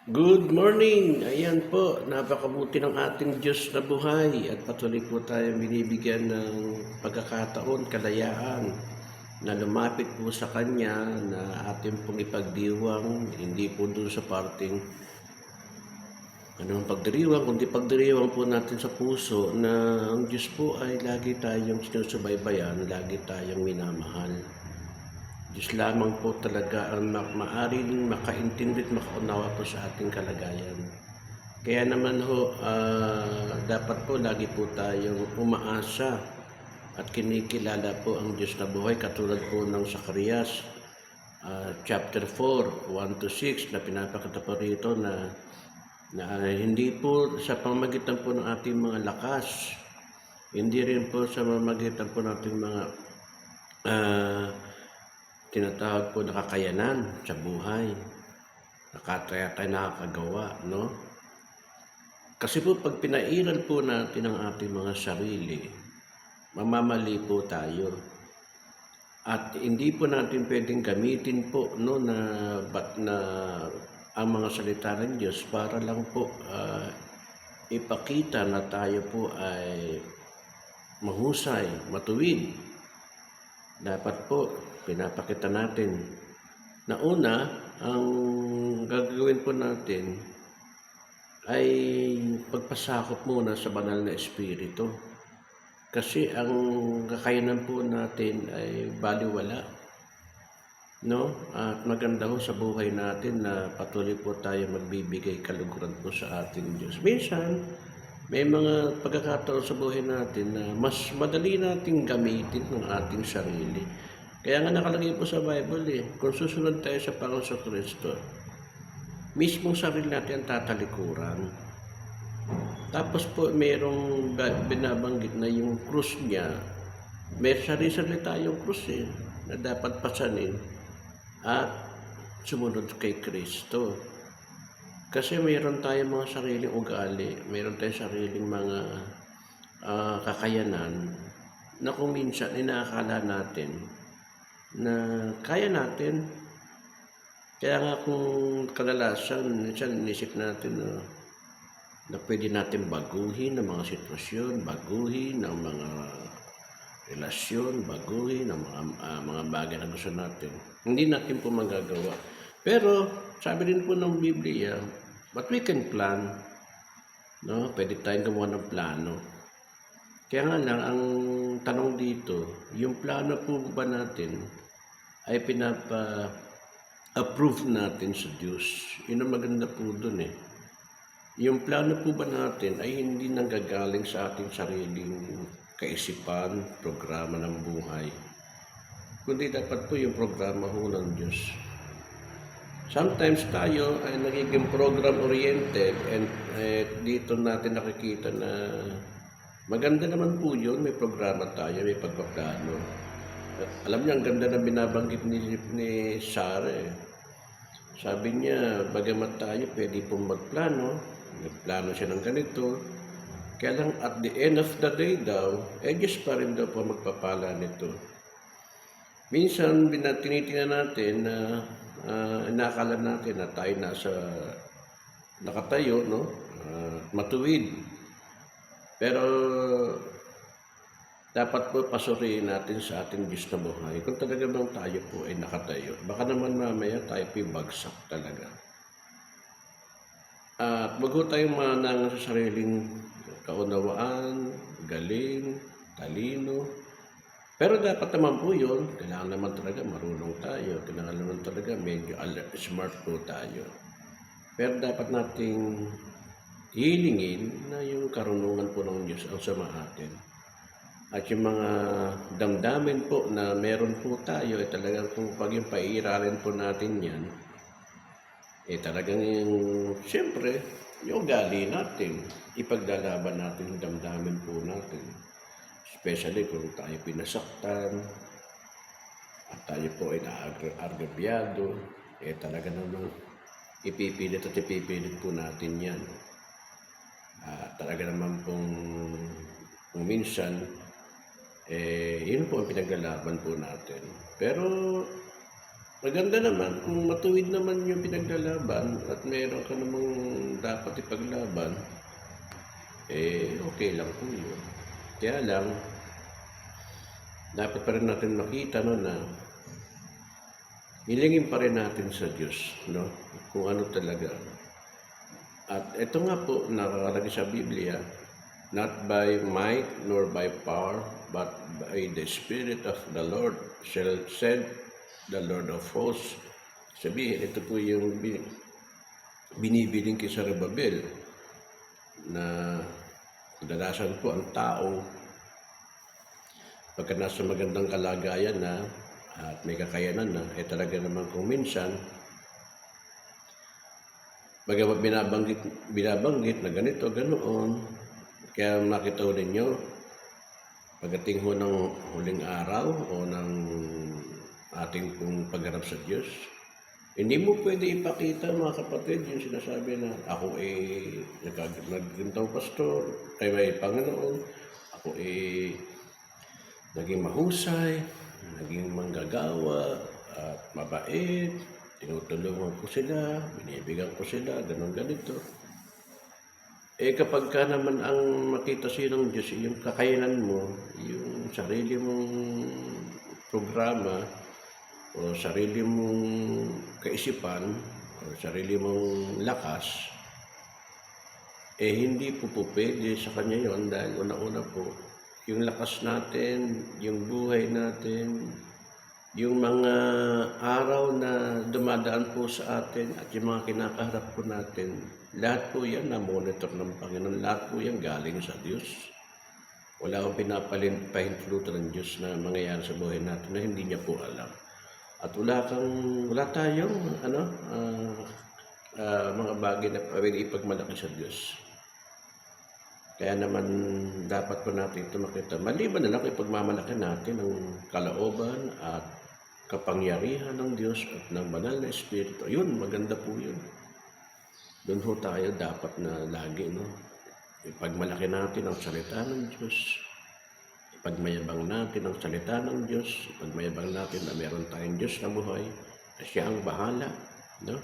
Good morning! Ayan po, napakabuti ng ating Diyos na buhay at patuloy po tayo binibigyan ng pagkakataon, kalayaan na lumapit po sa Kanya na ating pong ipagdiwang, hindi po doon sa parting anong pagdiriwang, kundi pagdiriwang po natin sa puso na ang Diyos po ay lagi tayong sinusubaybayan, lagi tayong minamahal. Diyos lamang po talaga ang maaring makaintindi at makaunawa po sa ating kalagayan. Kaya naman ho, dapat po lagi po tayong umaasa at kinikilala po ang Diyos na buhay katulad po ng Zacarias chapter 4, 1 to 6 na pinapakita po rito na hindi po sa pamamagitan po ng ating mga lakas, hindi rin po sa pamamagitan po ng ating mga tinatawag po na kakayanan sa buhay. Nakataya tayo nakakagawa, no? Kasi po pag pinairal po natin ang ating mga sarili, mamamali po tayo. At hindi po natin pwedeng gamitin po no, na ang mga salita ng Diyos para lang po ipakita na tayo po ay mahusay, matuwid. Dapat po pinapakita natin na una, ang gagawin po natin ay pagpasakop muna sa banal na espiritu. Kasi ang kakayanan po natin ay baliwala. No? At maganda ho sa buhay natin na patuloy po tayo magbibigay kaluguran po sa ating Diyos. Minsan, may mga pagkakataon sa buhay natin na mas madali nating gamitin ng ating sarili. Kaya nga nakalagay po sa Bible kung susunod tayo sa Panginoon Kristo, mismong sarili natin ang tatalikuran. Tapos po mayroong binabanggit na yung krus niya, may sarili-sarili tayong krus na dapat pasanin at sumunod kay Kristo. Kasi mayroon tayong mga sariling ugali, mayroon tayong sariling mga kakayanan na kung minsan inaakala natin na kaya natin. Kaya nga kung kadalasan, minsan inisip natin na pwede natin baguhin ang mga sitwasyon, baguhin ang mga relasyon, baguhin ang mga bagay na gusto natin. Hindi natin po magagawa. Pero sabi din po ng Biblia, but we can plan. No? Pwede tayong gumawa ng plano. Kaya nga lang, ang tanong dito, yung plano po ba natin ay approve natin sa Diyos? Yun ang maganda po dun Yung plano po ba natin ay hindi nanggagaling sa ating sariling kaisipan, programa ng buhay, kundi dapat po yung programa ho ng Diyos. Sometimes tayo ay nagiging program-oriented and dito natin nakikita na maganda naman po yun, may programa tayo, may pagpaplano. Alam niyo, ang ganda na binabanggit ni Sarah Sabi niya, bagamat tayo pwede pong magplano, nagplano siya ng ganito, kaya lang at the end of the day daw, Diyos pa rin daw po magpapala nito. Minsan, tinitingnan natin na inakala natin na tayo nasa nakatayo, no? Matuwid. Pero dapat po pasuriin natin sa ating Diyos na buhay kung talaga bang tayo po ay nakatayo. Baka naman mamaya tayo po bagsak talaga. At bago tayong manang sa sariling kaunawaan, galing, talino. Pero dapat naman po yun, kailangan naman talaga marunong tayo. Kailangan naman talaga medyo smart po tayo. Pero dapat nating hilingin na yung karunungan po ng Diyos ang sama atin. At yung mga damdamin po na meron po tayo, talagang kung pag yung paiiralin po natin yan, talagang yung, siyempre, yung ugali natin, ipaglalaban natin yung damdamin po natin. Especially kung tayo pinasaktan, at tayo po ay naagabyado, talaga naman ipipilit po natin yan. Talaga naman kung minsan, yun po ang pinaglalaban po natin. Pero maganda naman kung matuwid naman yung pinaglalaban at meron ka namang dapat ipaglaban, okay lang po yun. Kaya lang, dapat pa rin natin makita no, na hilingin pa rin natin sa Diyos, no? Kung ano talaga. At ito nga po, nakalagay sa Biblia, not by might nor by power, but by the Spirit of the Lord, said the Lord of hosts. Sabihin, ito po yung binibiling kay Zerubbabel na kadalasan po ang tao pagka nasa magandang kalagayan na at may kakayanan na, talaga naman kung minsan, bagamat binabanggit na ganito, ganoon, kaya makita ho ninyo, pagdating ho ng huling araw o ng ating pong pagharap sa Diyos, hindi mo pwede ipakita mga kapatid yung sinasabi na ako nagintang pastor, ay may Panginoon, ako naging mahusay, naging manggagawa at mabait, tinutulungan ko sila, binibigyan ko sila, ganito. Kapag ka naman ang makita sa'yo ng Diyos, yung kakayanan mo, yung sarili mong programa, o sarili mong kaisipan, o sarili mong lakas, hindi po pwede sa Kanya yon dahil una-una po, yung lakas natin, yung buhay natin, yung mga araw na dumadaan po sa atin at yung mga kinakaharap po natin, lahat po yan na-monitor ng Panginoon, lahat po yan galing sa Diyos. Wala akong pinapahintulutan ng Diyos na mangyayari sa buhay natin na hindi niya po alam. At wala tayong mga bagay na pwede ipagmalaki sa Diyos. Kaya naman dapat po natin ito makita. Maliban na lang ipagmamalaki natin ang kalooban at kapangyarihan ng Diyos at ng banal na Espiritu. Yun, maganda po yun. Doon ho tayo dapat na lagi, no? Ipagmalaki natin ang salita ng Diyos. Ipagmayabang natin ang salita ng Diyos. Ipagmayabang natin na meron tayong Diyos na buhay. Na siya ang bahala, no?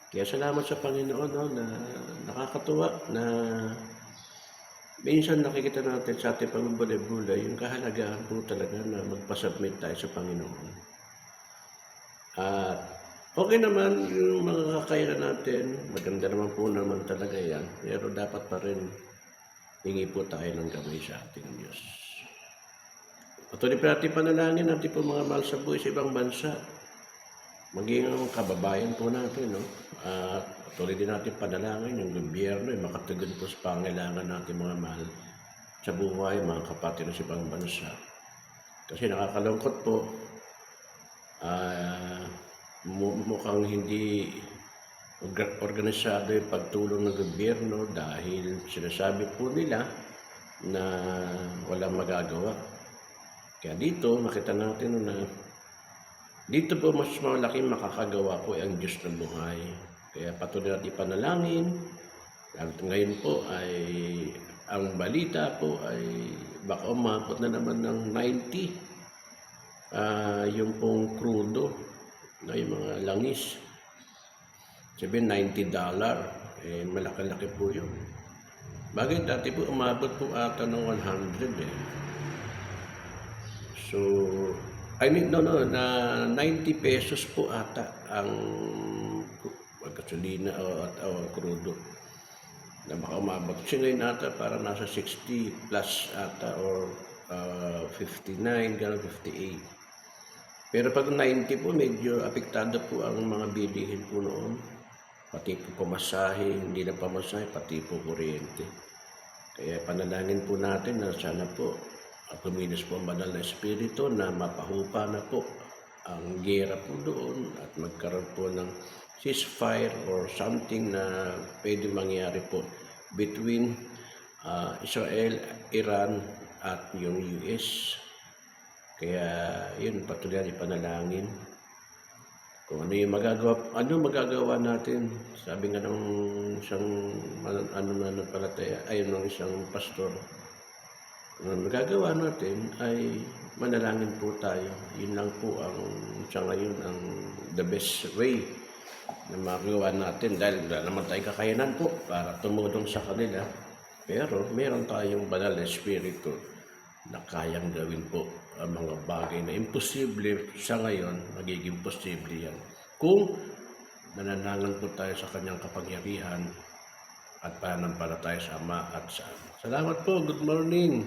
Kaya salamat sa Panginoon, no, na nakakatuwa na minsan nakikita natin sa ating pagbulay-bulay yung kahalagahan po talaga na magpasubmit tayo sa Panginoon. At okay naman yung mga kakayanan natin, maganda naman po naman talaga yan, pero dapat pa rin hingi po tayo ng gabay sa ating Diyos. Patuloy pa natin panalangin natin po mga mahal sa buhay sa ibang bansa. Maging ang kababayan po natin, no? At patuloy din natin panalangin yung gobyerno ay makatugon po sa pangailangan natin mga mahal sa buhay, mga kapatid sa ibang bansa. Kasi nakakalungkot po, mukhang hindi organisado yung pagtulong ng gobyerno dahil sinasabi po nila na walang magagawa. Kaya dito, makita natin na dito po mas malaking makakagawa po ang Diyos ng buhay. Kaya patuloy natin ipanalangin. At ngayon po ay ang balita po ay baka umabot na naman ng 90. Yung pong crudo na yung mga langis. Sabihin $90. Malaki-laki po yun. Bagay dati po umabot po ata ng 100 eh. So, na 90 pesos po ata ang gasolina o crudo na baka umabot. Kasi ngayon ata para nasa 60 plus ata or 59, gano'n 58. Pero pag 90 po, medyo apektado po ang mga bilihin po noon. Pati po pamasahe, hindi na pamasahe, pati po kuryente. Kaya panalangin po natin na sana po kumilos po ang banal na Espiritu na mapahupa na po ang gera po doon at magkaroon po ng ceasefire or something na pwede mangyari po between Israel, Iran at yung US. Kaya yun, patuloy na ipanalangin. Kung ano magagawa natin. Sabi nga ng isang nananampalataya, ng isang pastor, Ang magagawa natin ay manalangin po tayo. Yun lang po ang sa ngayon ang the best way na magawa natin dahil wala naman tayong kakayanan po para tumulong sa kanila. Pero meron tayong banal na espiritu na kayang gawin po ang mga bagay na imposible sa ngayon, magiging posible yan. Kung nananangan po tayo sa kanyang kapangyarihan at pananampalataya sa Ama at sa Ama. Salamat po. Good morning.